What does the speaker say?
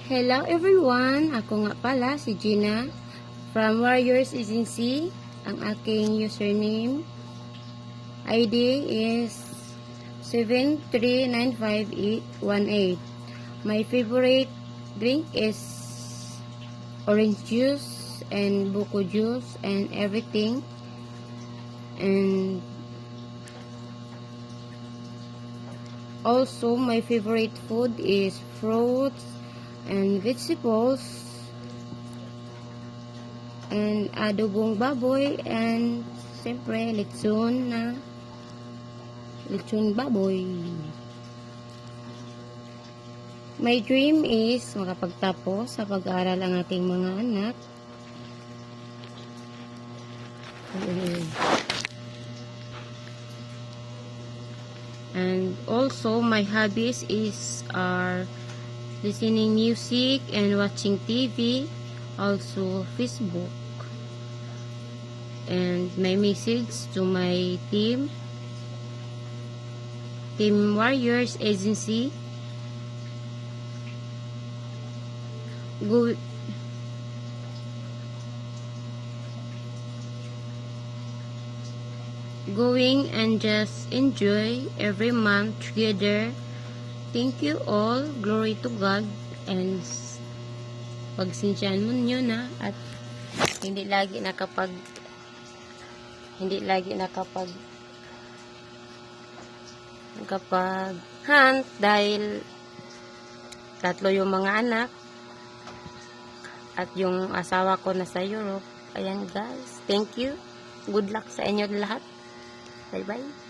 Hello everyone! Ako nga pala si Gina from Warriors Agency. Ang aking username ID is 7395818. My favorite drink is orange juice and buko juice and everything. And also my favorite food is fruits and vegetables and adobong baboy and siyempre lechon baboy. My dream is makapagtapos sa pag-aaral ang ating mga anak. And also my hobbies are listening music and watching TV, also Facebook. And my message to my Team Warriors Agency, going and just enjoy every month together. Thank you all. Glory to God. And pagsinsyahan mo nyo na at hindi lagi nakapag hunt dahil tatlo yung mga anak at yung asawa ko nasa Europe. Ayan guys. Thank you. Good luck sa inyo lahat. Bye bye.